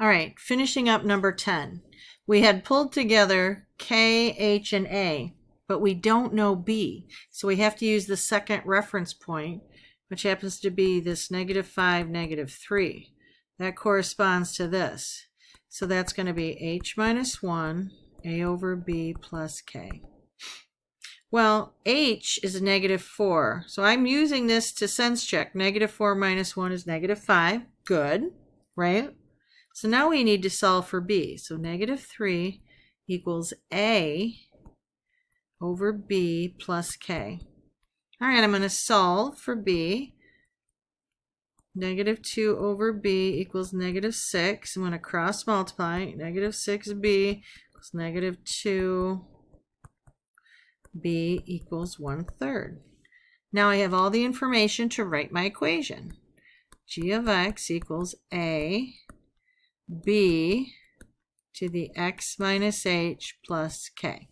All right, finishing up number 10. We had pulled together K, H, and A, but we don't know B. So we have to use the second reference point, which happens to be this -5, -3. That corresponds to this. So that's going to be H minus 1, A over B plus K. Well, H is a -4, so I'm using this to sense check. -4 minus 1 is -5. Good, right? So now we need to solve for B. So -3 equals A over B plus K. All right, I'm going to solve for B. -2 over B equals -6. I'm going to cross multiply. -6B equals -2. B equals 1/3. Now I have all the information to write my equation. G of x equals A B to the x minus h plus k.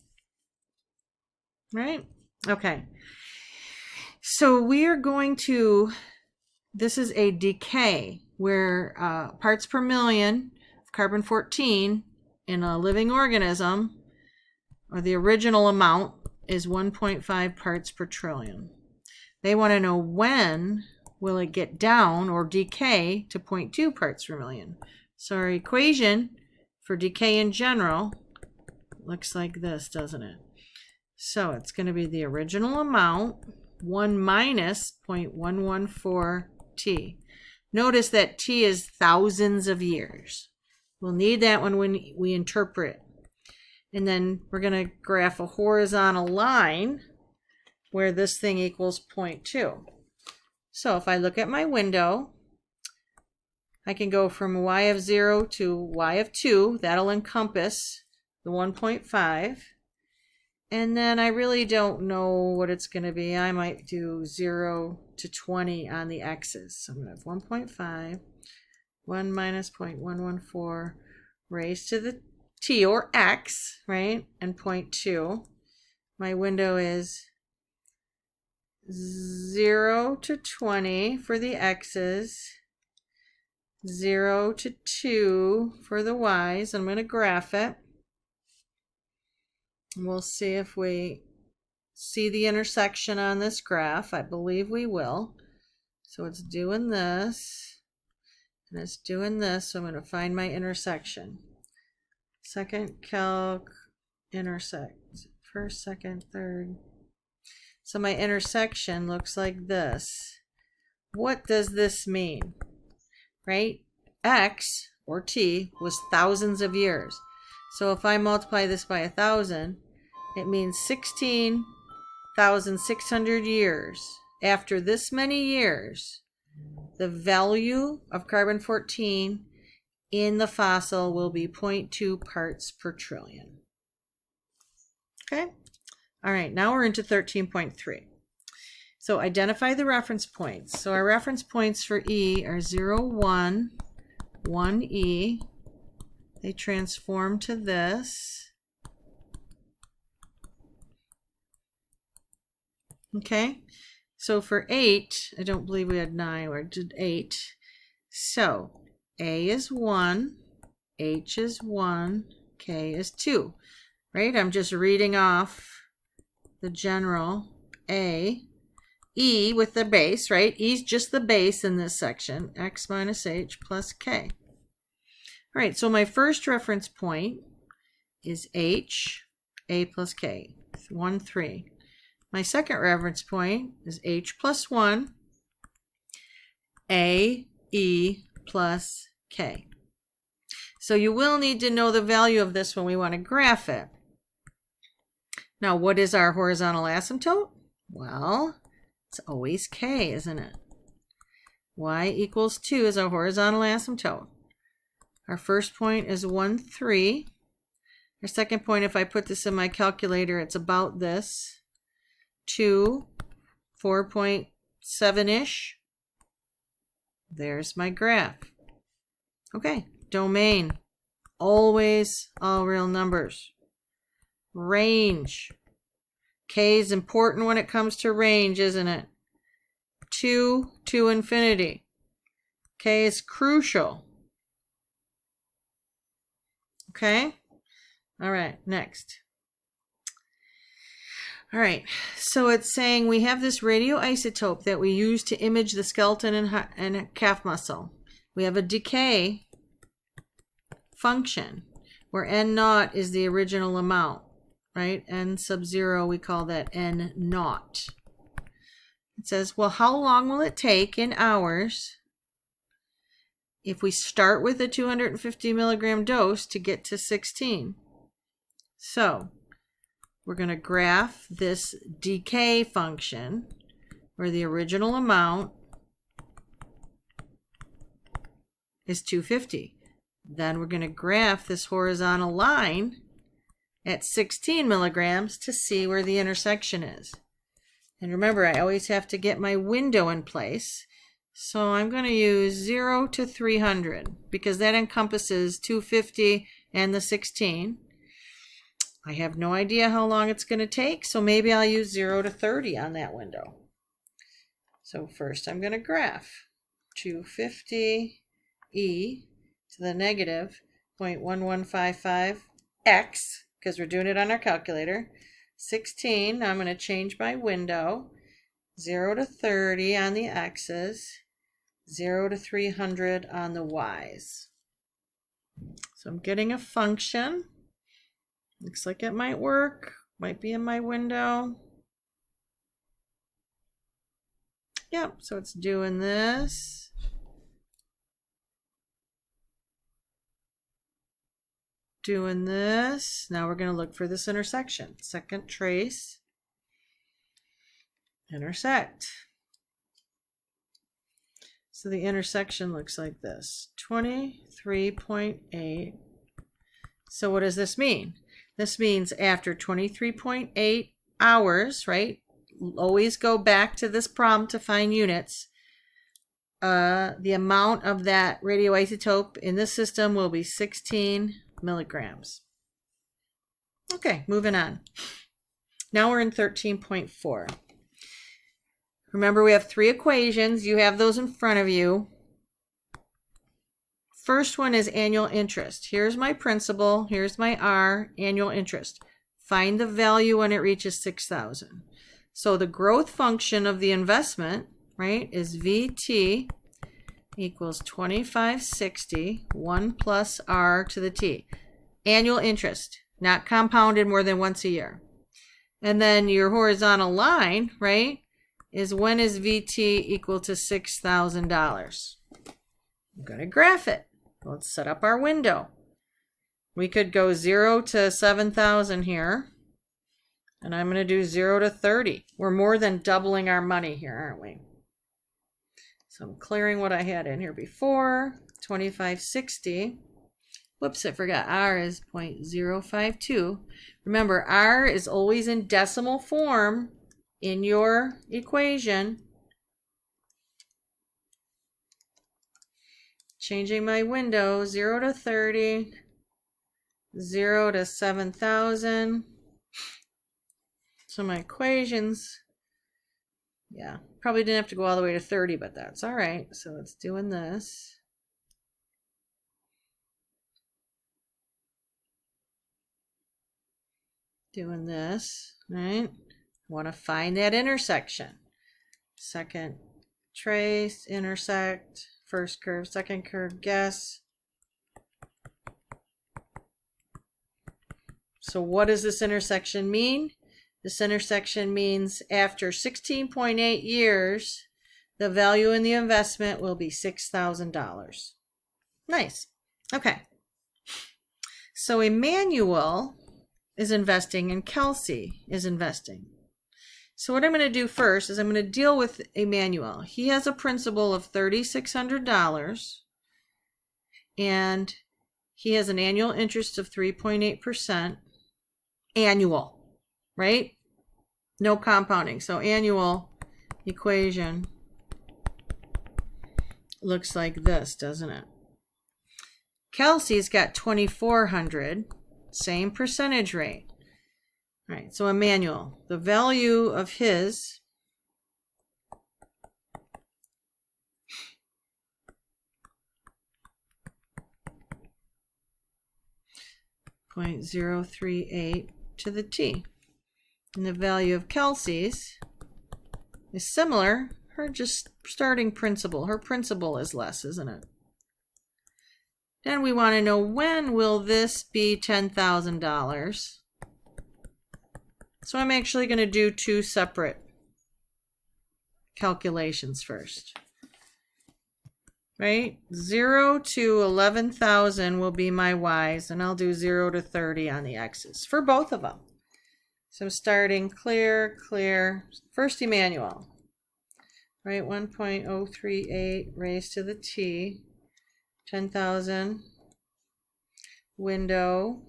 Right? Okay. So we are going to, this is a decay where parts per million of carbon-14 in a living organism, or the original amount, is 1.5 parts per trillion. They want to know when will it get down or decay to 0.2 parts per million. So our equation for decay in general looks like this, doesn't it? So it's going to be the original amount, 1 minus 0.114 t. Notice that t is thousands of years. We'll need that when we interpret. And then we're going to graph a horizontal line where this thing equals 0.2. So if I look at my window, I can go from y of 0 to y of 2. That'll encompass the 1.5. And then I really don't know what it's going to be. I might do 0 to 20 on the x's. So I'm going to have 1.5, 1 minus 0.114 raised to the t, or x, right? And 0.2. My window is 0 to 20 for the x's, 0 to 2 for the y's. I'm going to graph it. We'll see if we see the intersection on this graph. I believe we will. So it's doing this, and it's doing this. So I'm going to find my intersection. Second calc intersect. First, second, third. So my intersection looks like this. What does this mean? Right? X, or t, was thousands of years. So if I multiply this by 1,000, it means 16,600 years. After this many years, the value of carbon-14 in the fossil will be 0.2 parts per trillion. Okay? All right, now we're into 13.3. So identify the reference points. So our reference points for E are 0, 1, 1E. They transform to this. Okay, so for 8, I don't believe we had 9, we did 8. So A is 1, H is 1, K is 2. Right? I'm just reading off the general A. E with the base, right? E's just the base in this section, x minus h plus k. All right, so my first reference point is H, A plus K, 1, 3. My second reference point is H plus 1, A, E plus K. So you will need to know the value of this when we want to graph it. Now, what is our horizontal asymptote? Well, it's always K, isn't it? Y equals 2 is our horizontal asymptote. Our first point is 1, 3. Our second point, if I put this in my calculator, it's about this. 2, 4.7-ish. There's my graph. Okay, domain. Always all real numbers. Range. K is important when it comes to range, isn't it? 2 to infinity. K is crucial. Okay? All right, next. All right, so it's saying we have this radioisotope that we use to image the skeleton and calf muscle. We have a decay function where n0 is the original amount, right? N sub 0, we call that n0. It says, well, how long will it take in hours if we start with a 250 milligram dose to get to 16? So we're going to graph this decay function where the original amount is 250. Then we're going to graph this horizontal line at 16 milligrams to see where the intersection is. And remember, I always have to get my window in place. So I'm going to use 0 to 300 because that encompasses 250 and the 16. I have no idea how long it's going to take, so maybe I'll use 0 to 30 on that window. So first I'm going to graph 250 e to the negative 0.1155 x, because we're doing it on our calculator, 16. Now I'm going to change my window, 0 to 30 on the x's, 0 to 300 on the y's. So I'm getting a function. Looks like it might work, might be in my window. Yep, so it's doing this. Doing this. Now we're going to look for this intersection. Second trace, intersect. So the intersection looks like this, 23.8. So what does this mean? This means after 23.8 hours, right? Always go back to this problem to find units. The amount of that radioisotope in this system will be 16 milligrams. Okay, moving on. Now we're in 13.4. Remember, we have three equations. You have those in front of you. First one is annual interest. Here's my principal. Here's my R, annual interest. Find the value when it reaches 6,000. So the growth function of the investment, right, is VT equals 2560, 1 plus R to the T. Annual interest, not compounded more than once a year. And then your horizontal line, right, is when is VT equal to $6,000? I'm going to graph it. Let's set up our window. We could go 0 to 7,000 here. And I'm going to do 0 to 30. We're more than doubling our money here, aren't we? So I'm clearing what I had in here before. 2560. Whoops, I forgot. R is 0.052. Remember, R is always in decimal form in your equation. Changing my window, 0 to 30, 0 to 7,000. So my equations, yeah, probably didn't have to go all the way to 30, but that's all right. So it's doing this. Doing this, right? Want to find that intersection. Second trace, intersect. First curve, second curve, guess. So what does this intersection mean? This intersection means after 16.8 years, the value in the investment will be $6,000. Nice. Okay. So Emmanuel is investing and Kelsey is investing. So what I'm going to do first is I'm going to deal with Emmanuel. He has a principal of $3,600 and he has an annual interest of 3.8% annual, right? No compounding. So annual equation looks like this, doesn't it? Kelsey's got 2,400, same percentage rate. All right, so Emmanuel, the value of his 0.038 to the t. And the value of Kelsey's is similar. Her just starting principal. Her principal is less, isn't it? Then we want to know, when will this be $10,000? So I'm actually going to do two separate calculations first. Right? 0 to 11,000 will be my y's, and I'll do 0 to 30 on the x's for both of them. So I'm starting clear, clear. First Emmanuel. Right, 1.038 raised to the t, 10,000, window,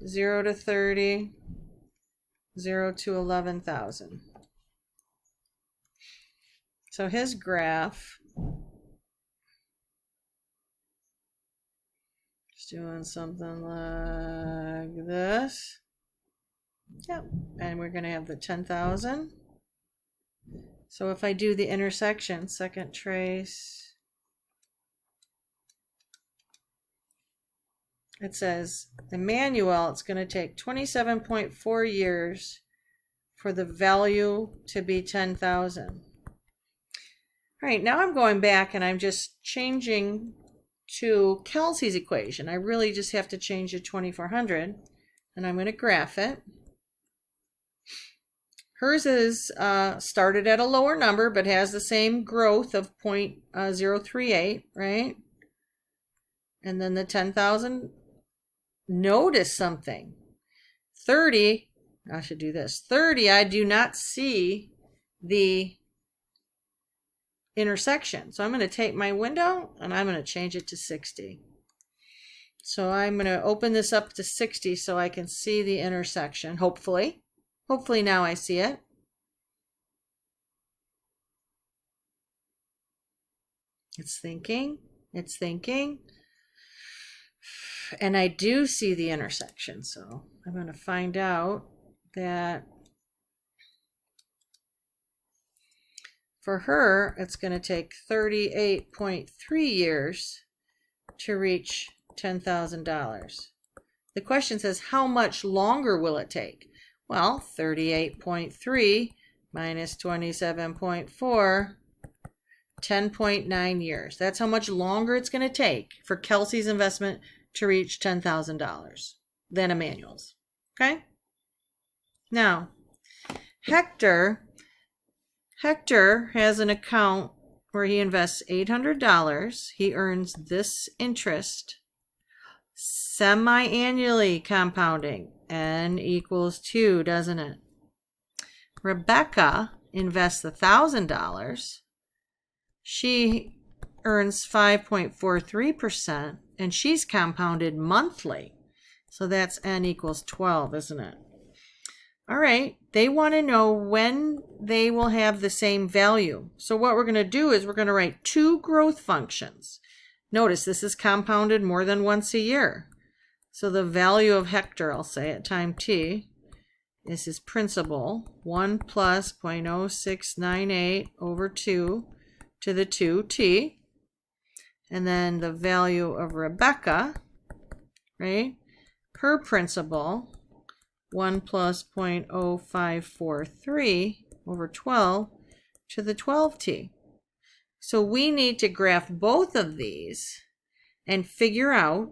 0 to 30, 0 to 11,000. So his graph, just doing something like this. Yep, and we're going to have the 10,000. So if I do the intersection, second trace, it says Emmanuel, it's going to take 27.4 years for the value to be 10,000. All right, now I'm going back and I'm just changing to Kelsey's equation. I really just have to change to 2400, and I'm going to graph it. Hers is started at a lower number, but has the same growth of 0.038, right? And then the 10,000, notice something. 30, I should do this. 30, I do not see the intersection. So I'm going to take my window and I'm going to change it to 60. So I'm going to open this up to 60 so I can see the intersection, hopefully. Hopefully now I see it. It's thinking, it's thinking. And I do see the intersection, so I'm going to find out that for her, it's going to take 38.3 years to reach $10,000. The question says, how much longer will it take? Well, 38.3 minus 27.4, 10.9 years. That's how much longer it's going to take for Kelsey's investment to reach $10,000 than Emmanuel's. Okay? Now, Hector has an account where he invests $800. He earns this interest semi-annually compounding. N equals 2, doesn't it? Rebecca invests $1,000. She earns 5.43%, and she's compounded monthly. So that's N equals 12, isn't it? All right, they want to know when they will have the same value. So what we're going to do is we're going to write two growth functions. Notice this is compounded more than once a year. So the value of Hector, I'll say at time t, is his principal, 1 plus 0.0698 over 2 to the 2t. And then the value of Rebecca, right? Her principal, 1 plus 0.0543 over 12 to the 12t. So we need to graph both of these and figure out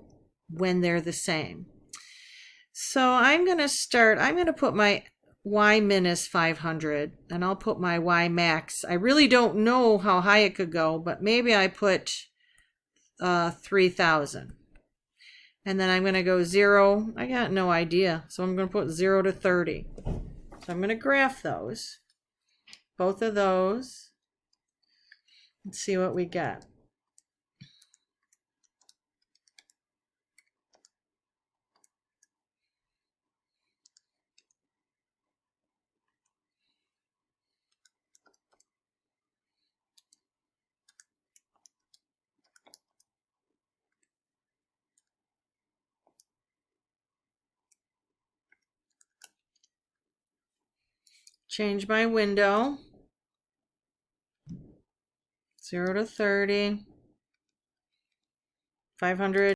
when they're the same. So I'm going to put my y min as 500, and I'll put my y max. I really don't know how high it could go, but maybe I put 3,000. And then I'm going to go 0. I got no idea. So I'm going to put 0 to 30. So I'm going to graph those. Both of those. Let's see what we get. Change my window. 0 to 30. 500.